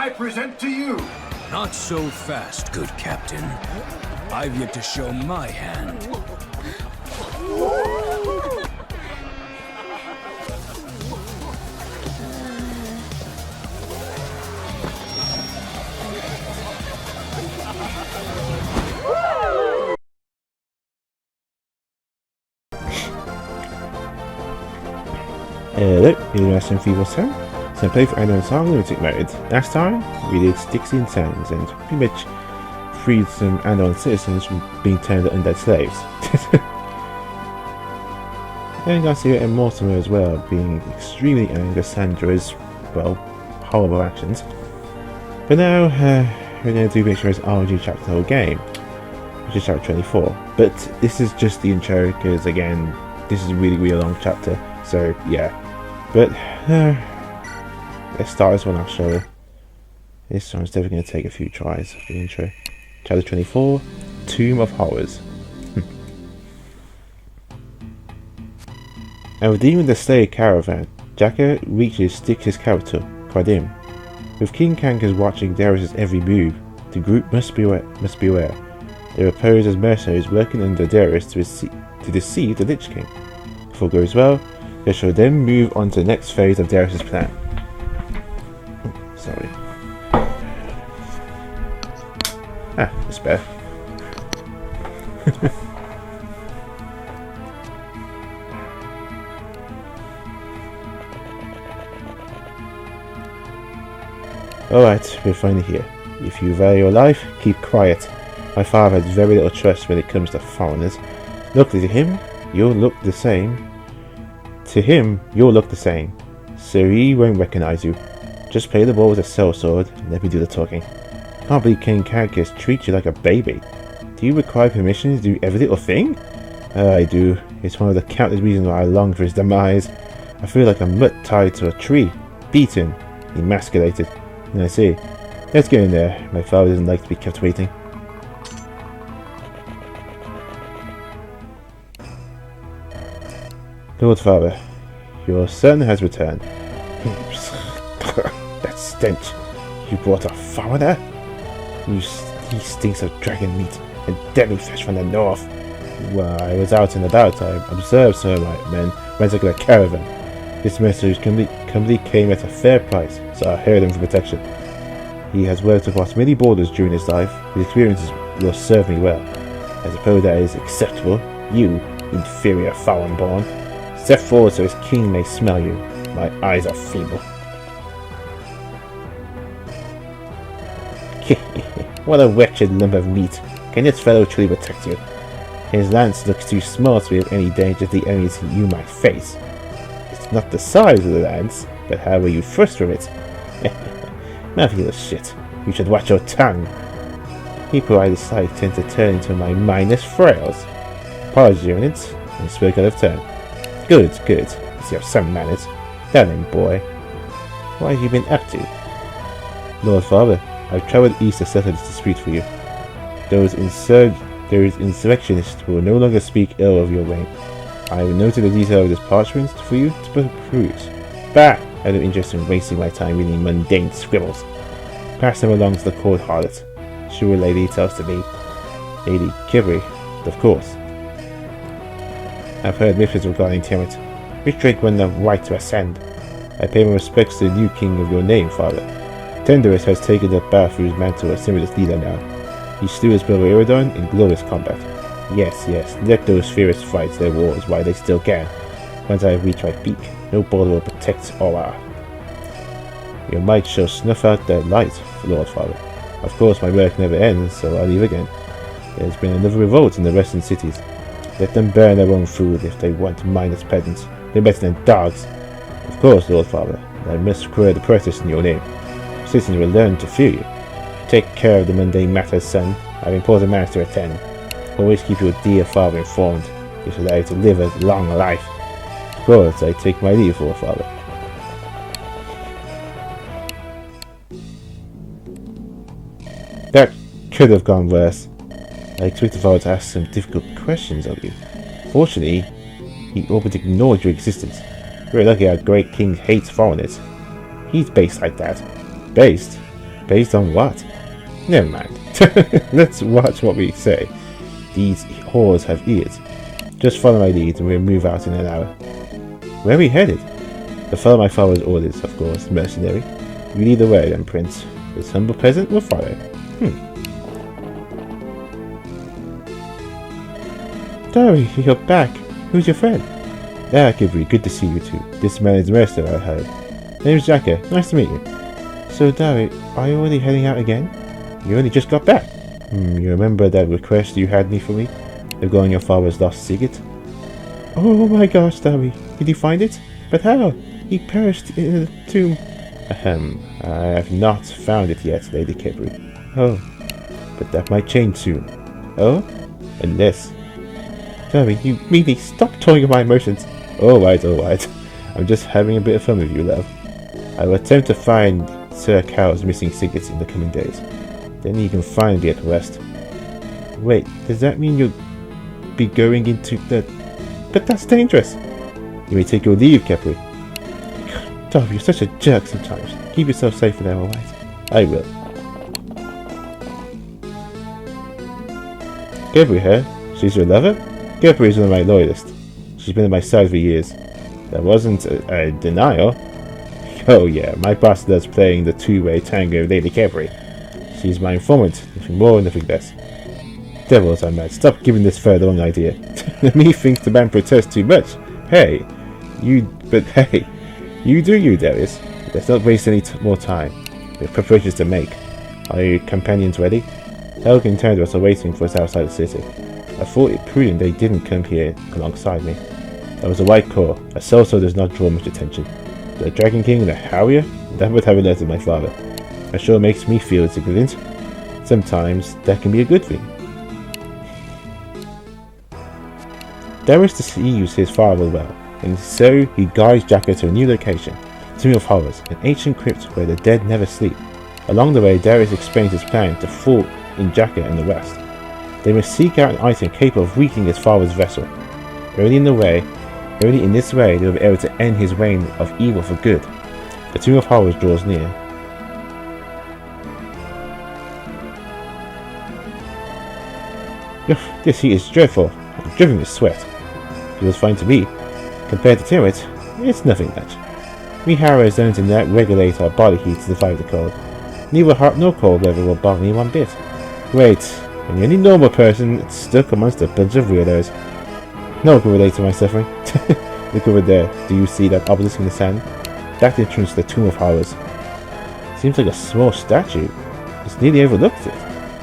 I present to you. Not so fast, good captain. I've yet to show my hand. Hello, it's Feeble Sam. So I played for Andaron Saga Lunatic mode. Last time, we did Sticks and Sands and pretty much freed some Andaron citizens from being turned into undead slaves. And got to see Mortimer as well, being extremely angry at Sandra's, well, horrible actions. But now, we're going to do Victoria's RNG chapter the whole game, which is chapter 24. But this is just the intro, because again, this is a really long chapter, so yeah. But, let's start this one, I'll show you. This one's definitely going to take a few tries for the intro. Chapter 24, Tomb of Horrors. And redeeming the Slayer caravan, Jacka reaches Styx's capital, Pradim. With King Kankas watching Darius' every move, the group must beware. They are posed as mercenaries working under Darius to deceive the Lich King. If all goes well, they shall then move on to the next phase of Darius' plan. Sorry. That's better. Alright, we're finally here. If you value your life, keep quiet. My father has very little trust when it comes to foreigners. Luckily to him, you'll look the same. So he won't recognize you. Just play the ball with a sellsword and let me do the talking. Can't believe King Kankas treats you like a baby. Do you require permission to do every little thing? I do. It's one of the countless reasons why I long for his demise. I feel like a mutt tied to a tree, beaten, emasculated. I see. Let's get in there. My father doesn't like to be kept waiting. Lord Father, your son has returned. That stench. You brought a foreigner? He stinks of dragon meat and deadly fish from the north. While I was out and about, I observed some of my men renting a caravan. This mercenary's company came at a fair price, so I hired him for protection. He has worked across many borders during his life. His experiences will serve me well. I suppose that is acceptable. You, inferior foreign-born, step forward so his king may smell you. My eyes are feeble. What a wretched lump of meat. Can this fellow truly protect you? His lance looks too small to be of any danger to the enemies you might face. It's not the size of the lance, but how will you thrust with it? Marvelous shit. You should watch your tongue. People I dislike tend to turn into my mindless frails. Apologies, Your Eminence. I spoke out of turn. Good. You have some manners. Now then, boy. What have you been up to? Lord Father, I've travelled east to settle this dispute for you. Those insurrectionists will no longer speak ill of your reign. I have noted the detail of this parchment for you to peruse. Bah! I have no interest in wasting my time reading mundane scribbles. Pass them along to the court harlot. She will lay details to me. Lady Kibri, of course. I've heard myths regarding Tiamat. Which drink won the right to ascend? I pay my respects to the new king of your name, father. Tenderus has taken the Bathroom's mantle as Simula's leader now. He slew his brother Iridon in glorious combat. Yes, let those fierce fight their wars while they still can. Once I reach my peak, no border will protect Aura. Your might shall snuff out their light, Lord Father. Of course, my work never ends, so I'll leave again. There's been another revolt in the western cities. Let them burn their own food if they want mindless peasants. They're better than dogs. Of course, Lord Father, I must square the protest in your name. Citizens will learn to fear you. Take care of the mundane matters, son. I have important matters to attend. Always keep your dear father informed. This will allow you to live a long life. Of course, I take my leave, Lord Father. That could have gone worse. I expected Father to ask some difficult questions of you. Fortunately, he almost ignored your existence. We're lucky our great king hates foreigners. He's based like that. Based? Based on what? Never mind. Let's watch what we say. These whores have ears. Just follow my lead and we'll move out in an hour. Where are we headed? To follow my father's orders, of course, mercenary. You lead the way then, Prince. This humble peasant will follow. Dari, you're back. Who's your friend? Ah, Kibri, good to see you too. This man is Mercer, I heard. Name's Jacka. Nice to meet you. So, Dari, are you already heading out again? You only just got back. You remember that request you had for me? Of going your father's lost secret? Oh my gosh, Dari. Did you find it? But how? He perished in a tomb. I have not found it yet, Lady Kibri. Oh, but that might change soon. Oh? Unless... Dari, you really stop toying with my emotions. Alright. I'm just having a bit of fun with you, love. I will attempt to find Sir Cow's missing secrets in the coming days. Then you can finally be at rest. Wait, does that mean you'll be going into the... But that's dangerous! You may take your leave, Kepri. Darby, you're such a jerk sometimes. Keep yourself safe for now, alright? I will. Kepri, huh? She's your lover? Kepri is one of my loyalists. She's been at my side for years. That wasn't a denial. Oh yeah, my boss loves playing the two-way tango with Lady Kepri. She's my informant, nothing more, nothing less. Devils, I'm mad. Stop giving this fur the wrong idea. Me thinks the man protests too much. Hey, you do you, Darius. Let's not waste any more time. We have preparations to make. Are your companions ready? Helg and Tandros are waiting for us outside the city. I thought it prudent they didn't come here alongside me. I was a white core. A so does not draw much attention. The Dragon King and a Harrier? That would have alerted my father. It sure makes me feel insignificant. Sometimes that can be a good thing. Darius deceives his father well, and so he guides Jacka to a new location, Tomb of Horrors, an ancient crypt where the dead never sleep. Along the way, Darius explains his plan to fall in Jacka and the rest. They must seek out an item capable of weakening his father's vessel. Only in this way they will be able to end his reign of evil for good. The Tomb of Horrors draws near. This heat is dreadful. I'm dripping with sweat. Feels fine to me. Compared to Tiamat, it's nothing much. We Harrows don't regulate our body heat to survive the cold. Neither hot nor cold weather will bother me one bit. Wait, I'm the only normal person stuck amongst a bunch of weirdos. No one can relate to my suffering. Look over there. Do you see that obelisk in the sand? That entrance to the Tomb of Horrors. Seems like a small statue. It's nearly overlooked it.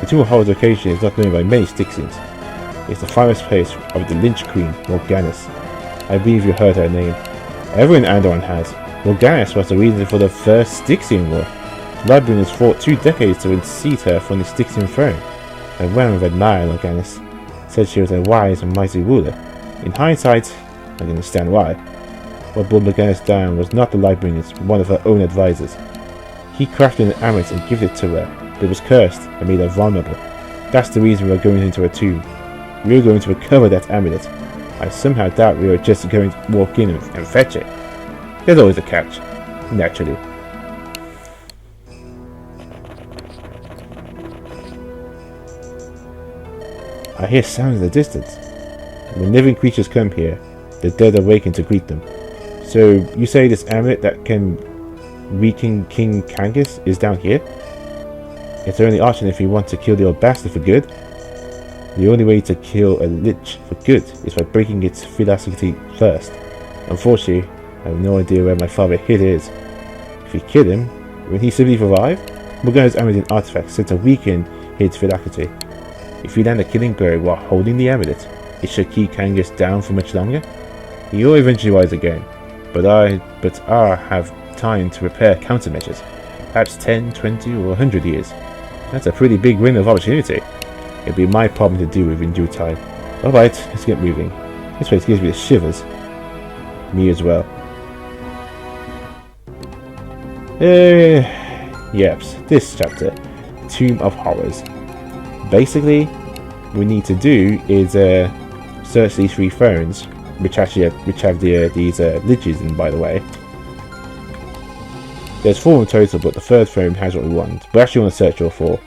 The Tomb of Horrors location is not known by many Styxians. It's the finest place of the Lynch Queen, Morganus. I believe you heard her name. Everyone in Andaron has. Morganus was the reason for the first Styxian War. Lightbringers fought 2 decades to unseat her from the Styxian throne. I well admired Morganus. Said she was a wise and mighty ruler. In hindsight, I can understand why. What brought Morganus down was not the Lightbringers, but one of her own advisors. He crafted an amulet and gave it to her, but it was cursed and made her vulnerable. That's the reason we are going into her tomb. We are going to recover that amulet. I somehow doubt we are just going to walk in and fetch it. There's always a catch, naturally. I hear sounds in the distance. When living creatures come here, the dead awaken to greet them. So you say this amulet that can weaken King Kangas is down here? It's the only option if you want to kill the old bastard for good. The only way to kill a lich for good is by breaking its philosophy first. Unfortunately, I have no idea where my father hid is. If we kill him, will he simply survive? Morgana's amulet artifact sent to weaken his philosophy. If we land a killing blow while holding the amulet, it should keep Kangas down for much longer. He will eventually rise again, but I have time to prepare countermeasures. Perhaps 10, 20 or 100 years. That's a pretty big window of opportunity. It'll be my problem to deal with in due time. Alright, let's get moving. This place gives me the shivers. Me as well. Yeps, this chapter. Tomb of Horrors. Basically, what we need to do is search these 3 phones, which have these liches in, by the way. There's 4 in total, but the third frame has what we want. We actually want to search all 4.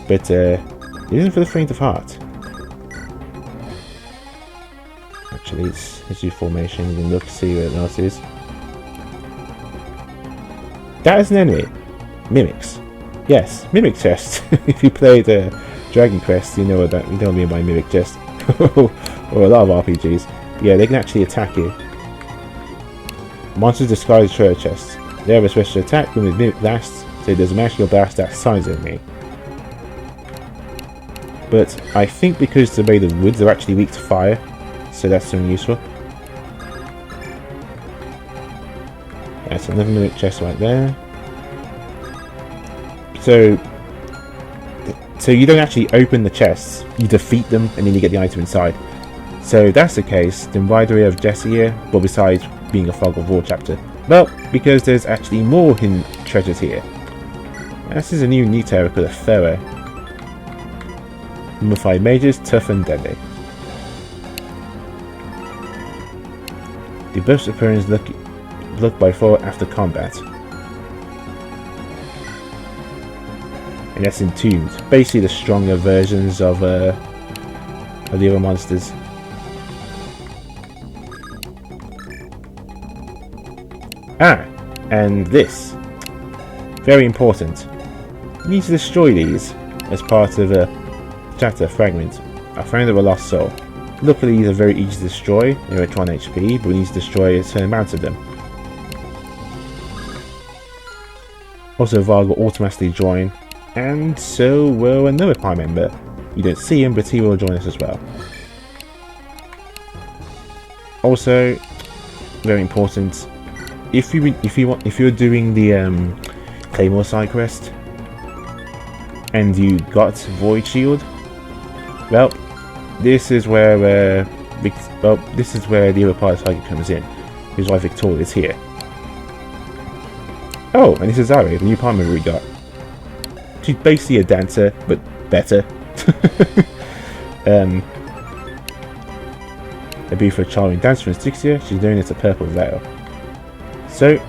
But it isn't for the faint of heart. Actually, let's do formation. You can look, see where else is. That is an enemy. Mimics. Yes, mimic chest. If you played Dragon Quest, you know what I mean by mimic chest. Or a lot of RPGs. Yeah, they can actually attack you. Monsters disguise treasure chests. They have a special attack when with mimic blasts, so there's a magical blast that size of me. But I think because they're made of wood, they're actually weak to fire, so that's something useful. That's another mimic chest right there. So you don't actually open the chests, you defeat them and then you get the item inside. So if that's the case, then why do we have Jesse here? Well, besides being a Fog of War chapter. Well, because there's actually more hidden treasures here. This is a new area called a Pharaoh. Mummified mages, tough and deadly. The burst appearance look by far after combat. And that's entombed. Basically the stronger versions of the other monsters. And this. Very important. You need to destroy these as part of a chapter fragment. I found a lost soul. Luckily these are very easy to destroy. They're at 1 HP, but we need to destroy a certain amount of them. Also Varg will automatically join. And so will another Prime member. You don't see him, but he will join us as well. Also, very important, if you're doing the Claymore side quest and you got Void Shield, well, this is where the other part of Saga comes in. This is why Victoria is here. Oh, and this is Zari, the new Prime member we got. She's basically a dancer, but better. A beautiful charming dancer from 6th year, she's known as a Purple Veil. So,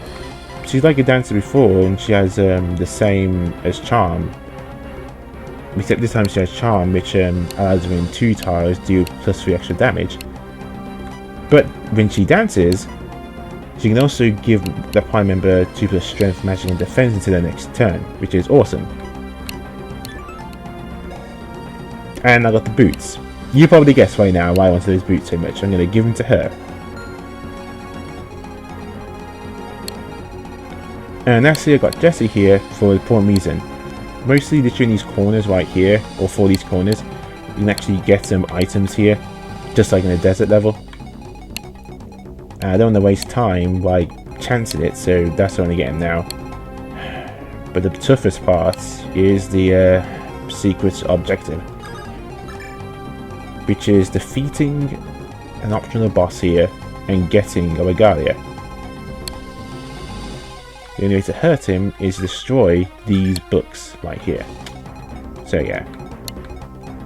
she's like a dancer before, and she has the same as Charm. Except this time she has Charm, which allows her in 2 tiles do +3 extra damage. But when she dances, she can also give the Prime member 2+ strength, magic and defense until the next turn, which is awesome. And I got the boots. You probably guessed right now why I wanted those boots so much. I'm going to give them to her. And lastly, I got Jesse here for a important reason. Mostly literally in these corners right here, or 4 these corners, you can actually get some items here, just like in a desert level. I don't want to waste time by chancing it, so that's what I'm getting now. But the toughest part is the secret objective, which is defeating an optional boss here and getting a Regalia. The only way to hurt him is to destroy these books right here. So yeah.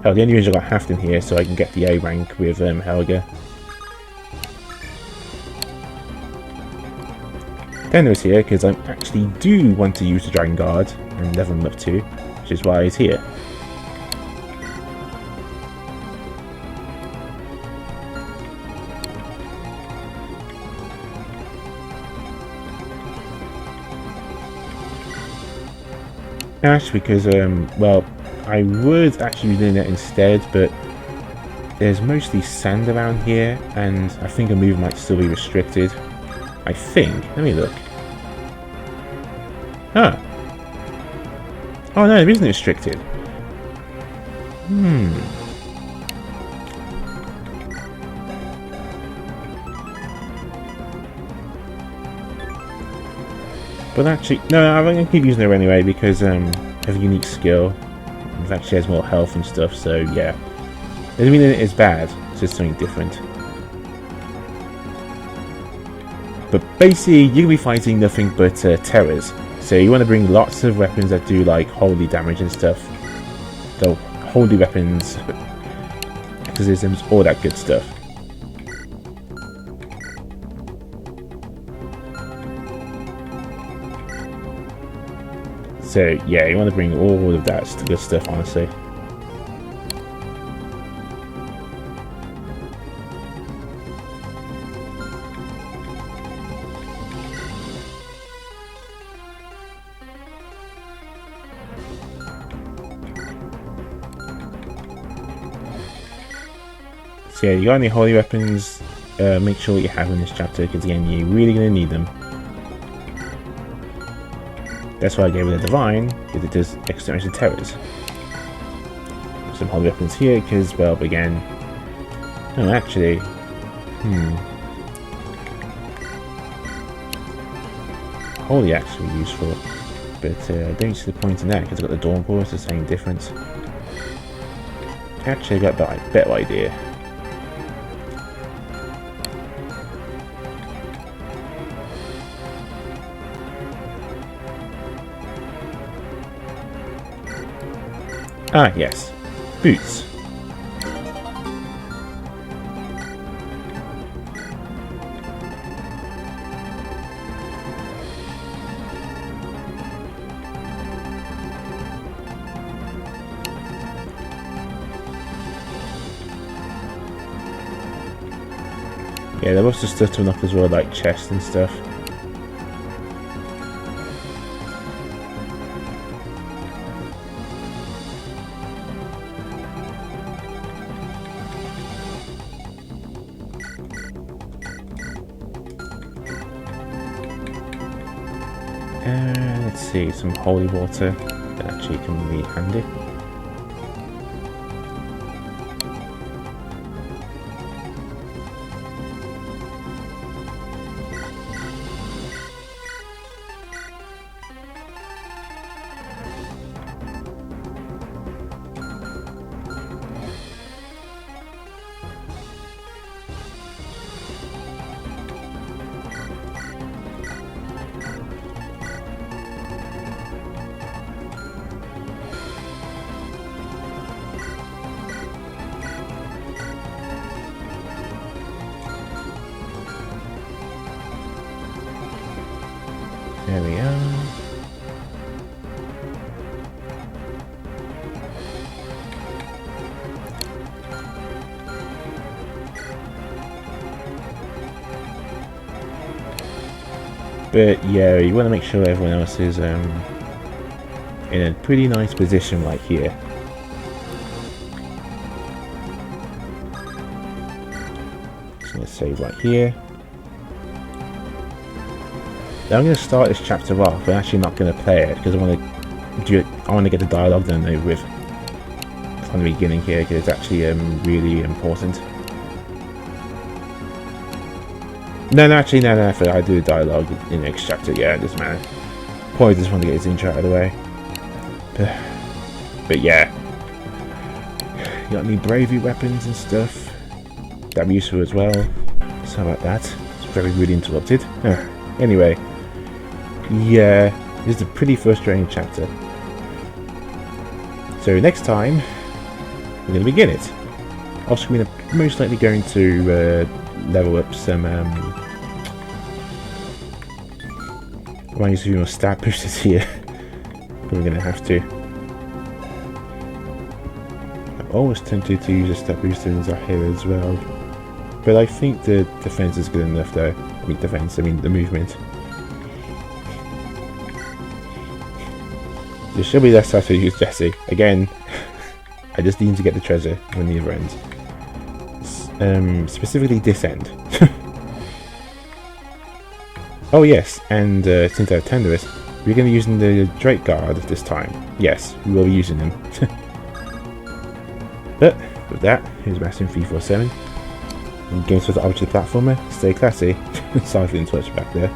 Oh, the only reason I got Halfton here so I can get the A rank with Helga. Denner's here because I actually do want to use the Dragon Guard and level him up too, which is why he's here. Actually, because well, I would actually be doing that instead, but there's mostly sand around here, and I think a move might still be restricted. I think. Let me look. Huh. Oh no, it isn't restricted. But actually, no, I'm going to keep using her anyway because I have a unique skill. In fact, she has more health and stuff, so yeah. Doesn't mean that it's bad, it's just something different. But basically, you're going to be fighting nothing but terrors. So you want to bring lots of weapons that do like holy damage and stuff. So, holy weapons, exorcisms, all that good stuff. So yeah, you want to bring all of that good stuff, honestly. So yeah, you got any holy weapons, make sure you have in this chapter, because again, you're really going to need them. That's why I gave it a divine, because it does exterminate terrors. Some holy weapons here, because, well, again... No, actually... Holy actually useful, but I don't see the point in that, because I've got the Dawnball, it's the same difference. Actually, I got that better idea. Ah, yes. Boots. Yeah, there was just stuff to unlock as well, like chests and stuff. Let's see, some holy water that actually can be handy. There we are. But yeah, you want to make sure everyone else is in a pretty nice position right here. So let's save right here. Now I'm going to start this chapter off, but I'm actually not going to play it because I want to do it. I want to get the dialogue done over with from the beginning here because it's actually really important. No, I do the dialogue in the next chapter. Yeah, it doesn't matter. Probably just want to get his intro out of the way. But yeah, you got any bravery weapons and stuff? That'd be useful as well. Sorry about that. It's very rudely interrupted. Anyway. Yeah, this is a pretty frustrating chapter. So next time, we're going to begin it. Also, we're most likely going to level up some. I might use a few more stat boosters here. But we're going to have to. I'm always tempted to use a stat booster in Zahir as well. But I think the defense is good enough though. I mean the movement. There should be less time to use Jesse. Again, I just need to get the treasure when the other end. Specifically this end. Oh yes, and since I have Tenderist, we're going to be using the Drake Guard this time. Yes, we will be using them. But, with that, here's Maxim 347. Games for the Arbitrary Platformer. Stay classy. Sorry for the interruption back there.